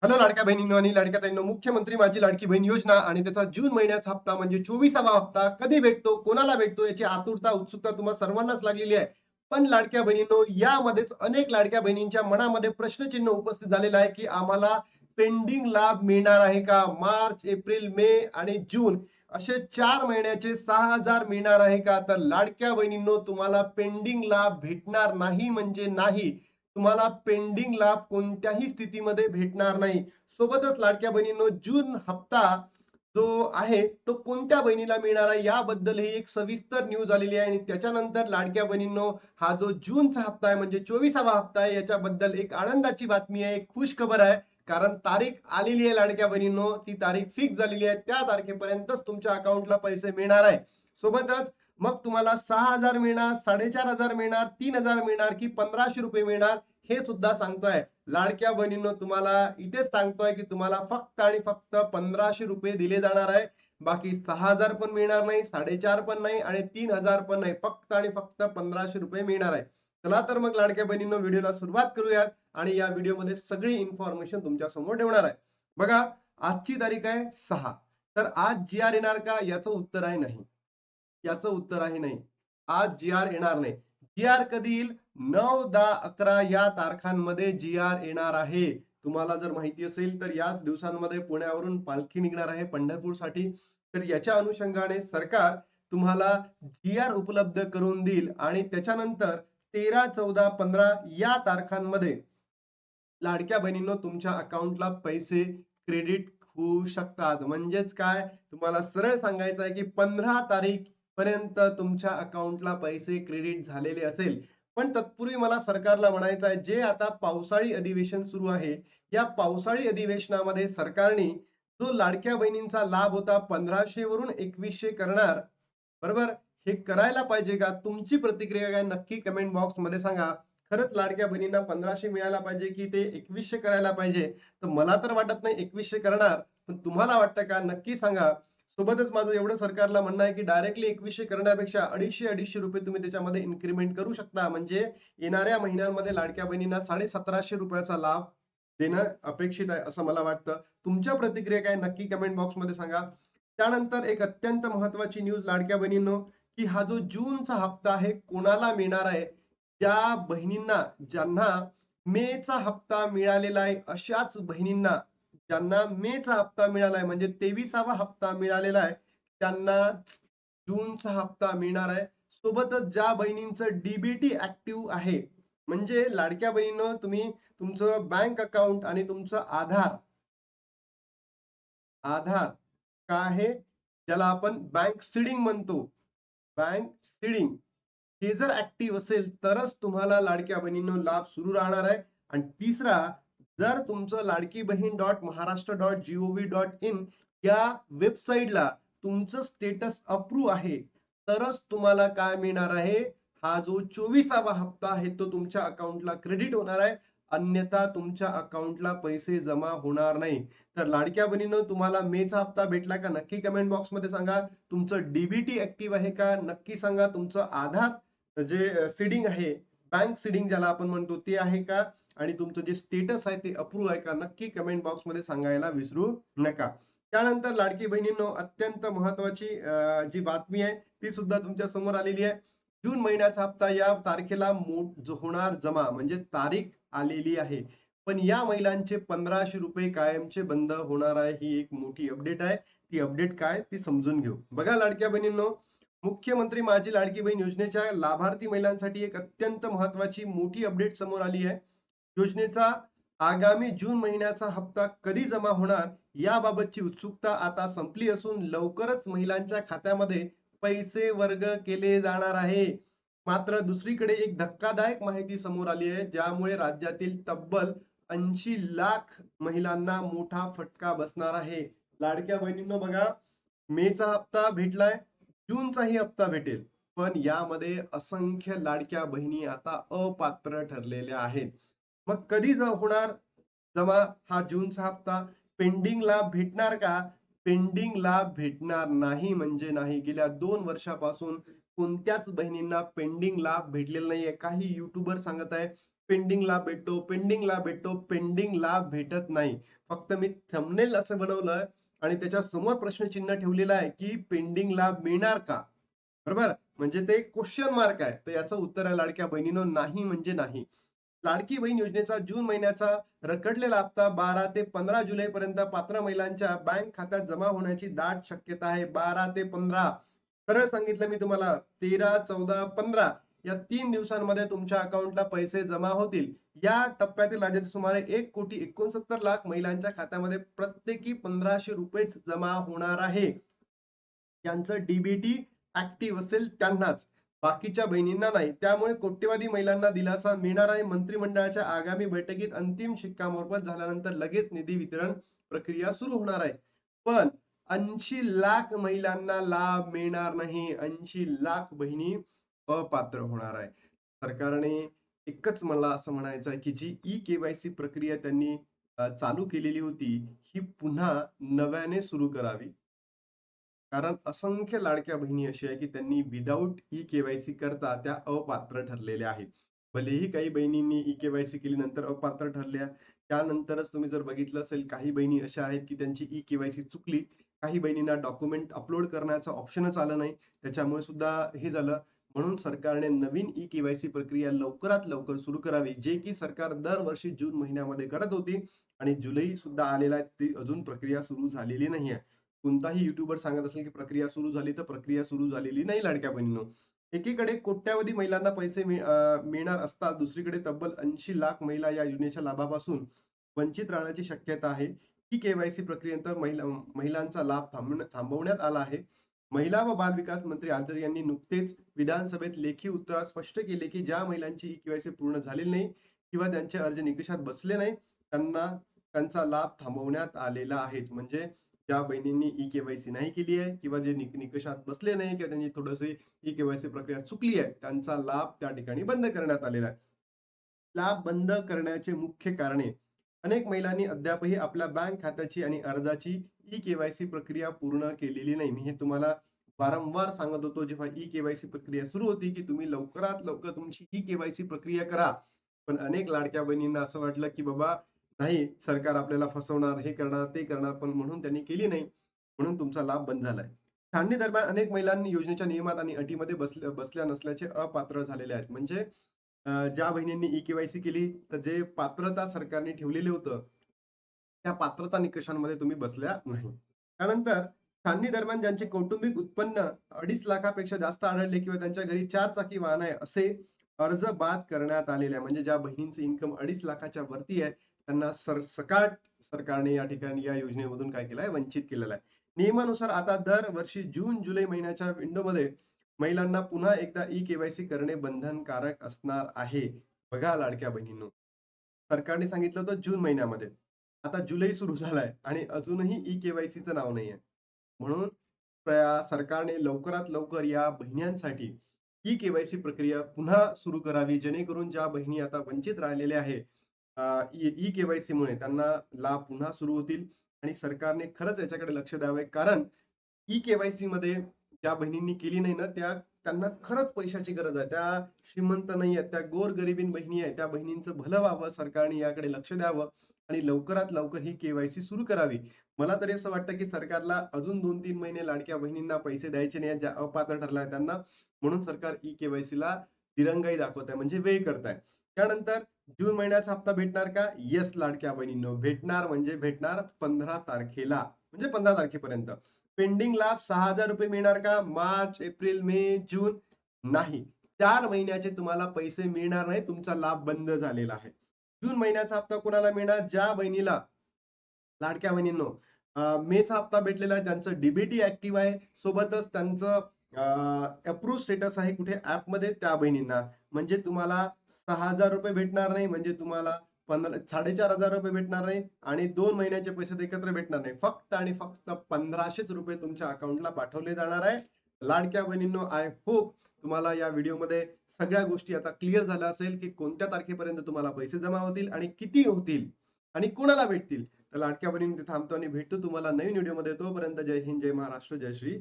Hello लाडक्या बहिणींनो आणि लाडक्या ताईंनो, मुख्यमंत्री माझी लाडकी बहीण योजना आणि त्याचा जून महिन्याचा हप्ता म्हणजे 24वा हप्ता कधी भेटतो, कोणाला भेटतो याची आतुरता, उत्सुकता तुम्हा सर्वांनाच लागलेली आहे. पण लाडक्या बहिणींनो, यामध्येच अनेक लाडक्या बहिणींच्या मनामध्ये प्रश्नचिन्ह उपस्थित झालेलं आहे, की आम्हाला पेंडिंग लाभ मिळणार आहे का? मार्च, एप्रिल, मे आणि जून असे 4 महिन्याचे 6,000 मिळणार आहे का? तर लाडक्या बहिणींनो, तुम्हाला पेंडिंग लाभ भेटणार नाही म्हणजे नाही. तुम्हाला पेंडिंग लाभ कोणत्याही स्थितीमध्ये भेटणार नाही. सोबतच लाडक्या बहिणींनो, जून हप्ता जो आहे तो कोणत्या बहिणीला मिळणार आहे याबद्दल ही एक सविस्तर न्यूज आलेली आहे आणि त्याच्यानंतर लाडक्या बहिणींनो, हा जो जूनचा हप्ता आहे म्हणजे 24वा हप्ता आहे याच्याबद्दल एक आनंदाची बातमी आहे, एक खुश खबर आहे. कारण तारीख आलेली आहे लाडक्या बहिणींनो, ती तारीख फिक्स झालेली आहे. त्या तारखेपर्यंतच तुमच्या अकाउंटला पैसे मिळणार आहे. सोबतच मग तुम्हाला 6,000 मिळणार, 4,500 मिळणार, 3,000 मिळणार की 1,500 रुपये मिळणार हे सुद्धा सांगतोय. लाडक्या बहिणींनो, तुम्हाला इथेच सांगतोय की तुम्हाला फक्त आणि फक्त 1,500 रुपये दिले जाणार आहे. बाकी 6,000 पण मिळणार नाही, 4,500 पण नाही आणि 3,000 पण नाही. फक्त आणि फक्त 1,500 रुपये मिळणार आहे. चला तर मग लाडक्या बहिणींनो, व्हिडिओला सुरुवात करूयात आणि या व्हिडिओमध्ये सगळी इन्फॉर्मेशन तुमच्या समोर ठेवणार आहे. बघा, आजची तारीख आहे 6. तर आज जी आर येणार का याचं उत्तर आहे नाही. याचं उत्तर आहे नाही. आज जी आर येणार नाही. जी आर कधी येईल? 9, 10, 11 या तारखांमध्ये जी आर येणार आहे. तुम्हाला जर माहिती असेल तर याच दिवसांमध्ये पुण्यावरून पालखी निघणार आहे पंढरपूरसाठी. तर याच्या अनुषंगाने सरकार तुम्हाला जी आर उपलब्ध करून देईल आणि त्याच्यानंतर 13, 14, 15 या तारखांमध्ये लाडक्या बहिणींनो, तुमच्या अकाउंटला पैसे क्रेडिट होऊ शकतात. म्हणजेच काय, तुम्हाला सरळ सांगायचं आहे की 15 तारीख पर्यंत तुमच्या अकाउंटला पैसे क्रेडिट झालेले असेल. पण तत्पूर्वी मला सरकारला म्हणायचं आहे, जे आता पावसाळी अधिवेशन सुरू आहे, या पावसाळी अधिवेशनामध्ये सरकारने जो लाडक्या बहिणींचा लाभ होता 1,500 वरून 2,100 करणार, बरोबर? हे करायला पाहिजे का? तुमची प्रतिक्रिया काय नक्की कमेंट बॉक्समध्ये सांगा. खरंच लाडक्या बहिणींना 1,500 मिळायला पाहिजे की ते 2,100 करायला पाहिजे? तर मला तर वाटत नाही 2,100 करणार. पण तुम्हाला वाटतं का? नक्की सांगा. सोबतच माझं एवढं सरकारला म्हणणं आहे की डायरेक्टली 2,100 करण्यापेक्षा ₹250-250 तुम्ही त्याच्यामध्ये इन्क्रिमेंट करू शकता. म्हणजे येणाऱ्या महिन्यांमध्ये लाडक्या बहिणींना ₹1,750 चा लाभ देणं अपेक्षित आहे, असं मला वाटतं. तुमच्या प्रतिक्रिया काय नक्की कमेंट बॉक्समध्ये सांगा. त्यानंतर एक अत्यंत महत्त्वाची न्यूज लाडक्या बहिणींनो, की हा जो जूनचा हप्ता आहे कोणाला मिळणार आहे? ज्या बहिणींना ज्यांना मेचा हप्ता मिळालेला आहे, अशाच बहिणींना ज्यांना मेचा हप्ता मिळाला आहे म्हणजे 23वा हप्ता मिळालेला आहे, त्यांनाच जूनचा हप्ता मिळणार आहे. सोबतच ज्या बहिणींचं डीबीटी ऍक्टिव्ह आहे, म्हणजे लाडक्या बहिणींनो, तुम्ही तुमचं बँक अकाउंट आणि तुमचं आधार आधार काय आहे, ज्याला आपण बँक सीडिंग म्हणतो. बँक सीडिंग हे जर ऍक्टिव्ह असेल तरच तुम्हाला लाडक्या बहिणींनो लाभ सुरू राहणार आहे. आणि तिसरा, जर तुमचं Ladki Bahin dot Maharashtra dot gov dot in या वेबसाईटला तुमचं स्टेटस अप्रूव्ह आहे, तरच तुम्हाला काय मिळणार आहे, हा जो 24वा हप्ता आहे तो तुमच्या अकाउंटला क्रेडिट होणार आहे. अन्यथा तुमच्या अकाउंटला पैसे जमा होणार नाही. तर लाडक्या बहिणींनो, तुम्हाला मेचा हप्ता भेटला का नक्की कमेंट बॉक्समध्ये सांगा. तुमचं डीबीटी ऍक्टिव्ह आहे का नक्की सांगा. तुमचं आधार जे सीडिंग आहे, बँक सीडिंग ज्याला आपण म्हणतो ते आहे का? आणि तुमचं जे स्टेटस आहे ते अप्रूव्ह आहे का? नक्की कमेंट बॉक्समध्ये सांगायला विसरू नका. त्यानंतर लाडकी बहिणींनो, अत्यंत महत्वाची जी बातमी आहे ती सुद्धा तुमच्या समोर आलेली आहे. जून महिन्याचा हप्ता या तारखेला होणार जमा, म्हणजे तारीख आलेली आहे. पण या महिलांचे 1,500 रुपये कायमचे बंद होणार आहे. ही एक मोठी अपडेट आहे. ती अपडेट काय ती समजून घेऊ. बघा लाडक्या बहिणींनो, मुख्यमंत्री माझी लाडकी बहीण योजनेच्या लाभार्थी महिलांसाठी एक अत्यंत महत्वाची मोठी अपडेट समोर आली आहे. योजनेचा आगामी जून महिन्याचा हप्ता कधी जमा होणार याबाबतची उत्सुकता आता संपली असून लवकरच महिलांच्या खात्यामध्ये पैसे वर्ग केले जाणार आहे. मात्र दुसरीकडे एक धक्कादायक माहिती समोर आली आहे, ज्यामुळे राज्यातील तब्बल 80 लाख महिलांना मोठा फटका बसणार आहे. लाडक्या बहिणींनो, बघा, मेचा हप्ता भेटलाय, जूनचाही हप्ता भेटेल. पण यामध्ये असंख्य लाडक्या बहिणी आता अपात्र ठरलेल्या आहेत. मग कधी होणार जमा हा जूनचा हप्ता? पेंडिंग लाभ भेटणार का? पेंडिंग लाभ भेटणार नाही म्हणजे नाही. गेल्या 2 वर्षापासून कोणत्याच बहिणींना पेंडिंग लाभ भेटलेला नाहीये. काही युट्यूबर सांगत आहे पेंडिंग लाभ भेटतो, पेंडिंग लाभ भेटतो, पेंडिंग लाभ भेटत नाही. फक्त मी थंबनेल असं बनवलं आणि त्याच्या समोर प्रश्नचिन्ह ठेवलेलं आहे, की पेंडिंग लाभ मिळणार का? बरोबर? म्हणजे ते क्वेश्चन मार्क आहे. तर याचं उत्तर आहे लाडक्या बहिणीनो नाही म्हणजे नाही. लाडकी बहीण योजनेचा जून महिन्याचा रखडलेला हप्ता 12 ते 15 जुलैपर्यंत पात्र महिलांच्या बँक खात्यात जमा होण्याची दाट शक्यता आहे. 12 ते 15 सरळ सांगितलं मी तुम्हाला 13, 14, 15 या 3 दिवसांमध्ये तुमच्या अकाउंटला पैसे जमा होतील. या टप्प्यातील राज्यातील सुमारे 1,69,00,000 महिलांच्या खात्यामध्ये प्रत्येकी ₹1,500 जमा होणार आहे. ज्यांचं डीबीटी ऍक्टिव्ह असेल त्यांनाच, बाकीच्या बहिणींना नाही. त्यामुळे कोट्यवधी महिलांना दिलासा मिळणार आहे. मंत्रिमंडळाच्या आगामी बैठकीत अंतिम शिक्कामोर्तब झाल्यानंतर लगेच निधी वितरण प्रक्रिया सुरू होणार आहे. पण 80 लाख महिलांना लाभ मिळणार नाही. 80 लाख बहिणी अपात्र होणार आहे. सरकारने एकच मला असं म्हणायचं आहे, की जी ई-केवायसी प्रक्रिया त्यांनी चालू केलेली होती, ही पुन्हा नव्याने सुरू करावी. कारण असंख्य लाडक्या बहिणी अशी आहे, की त्यांनी विदाऊट ई-केवायसी करता त्या अपात्र ठरलेल्या आहेत. भलेही काही बहिणींनी ई-केवायसी केली नंतर अपात्र ठरल्या. त्यानंतरच तुम्ही जर बघितलं असेल काही बहिणी अशा आहेत, की त्यांची ई-केवायसी चुकली. काही बहिणींना डॉक्युमेंट अपलोड करण्याचं ऑप्शनच आलं नाही. त्याच्यामुळे सुद्धा हे झालं. म्हणून सरकारने नवीन ई-केवायसी प्रक्रिया लवकरात लवकर सुरू करावी, जे की सरकार दरवर्षी जून महिन्यामध्ये करत होती आणि जुलै सुद्धा आलेला आहे. ती अजून प्रक्रिया सुरू झालेली नाहीये. कोणताही युट्यूबर सांगत असेल की प्रक्रिया सुरू झाली, तर प्रक्रिया सुरू झालेली नाही लाडक्या बहिणींनो. एकीकडे कोट्यावधी महिलांना पैसे मिळणार असतात, दुसरीकडे तब्बल 80 लाख महिला या योजनेच्या लाभापासून वंचित राहण्याची शक्यता आहे. ही केवायसी प्रक्रियेनंतर महिलांचा लाभ थांबवण्यात आला आहे. महिला व बालविकास मंत्री आंतर यांनी नुकतेच विधानसभेत लेखी उत्तरात स्पष्ट केले, की ज्या महिलांची ई-केवायसी पूर्ण झालेली नाही किंवा त्यांचे अर्ज निकषात बसले नाही, त्यांचा लाभ थांबवण्यात आलेला आहे. म्हणजे ज्या बहिणींनी ई-केवायसी नाही केली आहे किंवा जे निकषात बसले नाही किंवा त्यांनी थोडीशी ई-केवायसी प्रक्रिया चुकली आहे, त्यांचा लाभ त्या ठिकाणी बंद करण्यात आलेला आहे. लाभ बंद करण्याचे मुख्य कारणे अनेक महिलांनी अद्यापही आपल्या बँक खात्याची आणि अर्जाची ई-केवायसी प्रक्रिया पूर्ण केलेली नाही. मी हे तुम्हाला वारंवार सांगत होतो जेव्हा ई-केवायसी प्रक्रिया सुरू होती, की तुम्ही लवकरात लवकर तुमची ई-केवायसी प्रक्रिया करा. पण अनेक लाडक्या बहिणींना असं वाटलं, की बाबा नाही सरकार आपल्याला फसवणार, हे करणार, ते करणार, पण म्हणून त्यांनी केली नाही. म्हणून तुमचा लाभ बंद झालाय. छाननी दरम्यान अनेक महिलांनी योजनेच्या नियमात आणि अटीमध्ये बसल्या नसल्याचे अपात्र झालेले आहेत. म्हणजे ज्या बहिणींनी ई-केवायसी केली, तर जे पात्रता सरकारने ठेवलेलं होतं, त्या पात्रता निकषांमध्ये तुम्ही बसल्या नाही. त्यानंतर छाननी दरम्यान ज्यांचे कौटुंबिक उत्पन्न 2.5 लाखापेक्षा जास्त आढळले किंवा त्यांच्या घरी 4 चाकी वाहन आहे, असे अर्ज बाद करण्यात आलेले आहे. म्हणजे ज्या बहिणींचं इन्कम 2.5 लाखाच्या वरती आहे, त्यांना सरसकट सरकारने या ठिकाणी या योजनेमधून काय केलं आहे, वंचित केलेलं आहे. नियमानुसार आता दरवर्षी जून-जुलै महिन्याच्या विंडोमध्ये महिलांना पुन्हा एकदा ई-केवायसी करणे बंधनकारक असणार आहे. बघा लाडक्या बहिणींनो, सरकारने सांगितलं होतं जून महिन्यामध्ये. आता जुलै सुरू झालाय आणि अजूनही ई-केवायसीचं नाव नाहीये. म्हणून त्या सरकारने लवकरात लवकर या बहिणींसाठी ई-केवायसी प्रक्रिया पुन्हा सुरू करावी, जेणेकरून ज्या बहिणी आता वंचित राहिलेल्या आहेत, ई-केवायसीमुळे त्यांना लाभ पुन्हा सुरू होतील आणि सरकारने खरंच याच्याकडे लक्ष द्यावे. कारण ई-केवायसी मध्ये ज्या बहिणींनी केली नाही ना, त्यांना खरंच पैशाची गरज आहे. त्या श्रीमंत नाही आहेत, त्या गोरगरिबीण बहिणी आहेत. त्या बहिणींचं भलं व्हावं, सरकारने याकडे लक्ष द्यावं आणि लवकरात लवकर ही केवायसी सुरू करावी. मला तरी असं वाटतं, की सरकारला अजून 2-3 महिने लाडक्या बहिणींना पैसे द्यायचे नाहीत, ज्या अपात्र ठरल्या आहेत त्यांना. म्हणून सरकार ई-केवायसीला दिरंगाई दाखवत आहे, म्हणजे वेळ करत आहे. त्यानंतर जून महिन्याचा हप्ता भेटणार का? येस लाडक्या बहिणींनो, भेटणार म्हणजे भेटणार 15 तारखेला, म्हणजे 15 तारखेपर्यंत. पेंडिंग लाभ ₹6,000 मिळणार का? मार्च, एप्रिल, मे, जून? नाही. 4 महिन्याचे तुम्हाला पैसे मिळणार नाही. तुमचा लाभ बंद झालेला आहे. जून महिन्याचा हप्ता कोणाला मिळणार? ज्या बहिणीला लाडक्या बहिणींनो मेचा हप्ता भेटलेला आहे, त्यांचं डीबीटी ऍक्टिव्ह आहे, सोबतच त्यांचं अप्रूव्ह स्टेटस आहे कुठे ॲपमध्ये, त्या बहिणींना. म्हणजे तुम्हाला ₹6,000 भेटणार नाही, म्हणजे तुम्हाला 4,500 भेटणार नाही आणि 2 महिन्याचे पैसे एकत्र भेटणार नाही. फक्त आणि फक्त ₹1,500 तुमच्या अकाउंटला पाठवले जाणार आहे. लाडक्या बहिणींनो, आय होप तुम्हाला या व्हिडिओमध्ये सगळ्या गोष्टी आता क्लिअर झाल्या असेल, की कोणत्या तारखेपर्यंत तुम्हाला पैसे जमा होतील आणि किती होतील आणि कोणाला भेटतील. तर लाडक्या बहिणींनो, थांबतो आणि भेटतो तुम्हाला नवीन व्हिडिओमध्ये. तोपर्यंत जय हिंद, जय महाराष्ट्र, जय श्री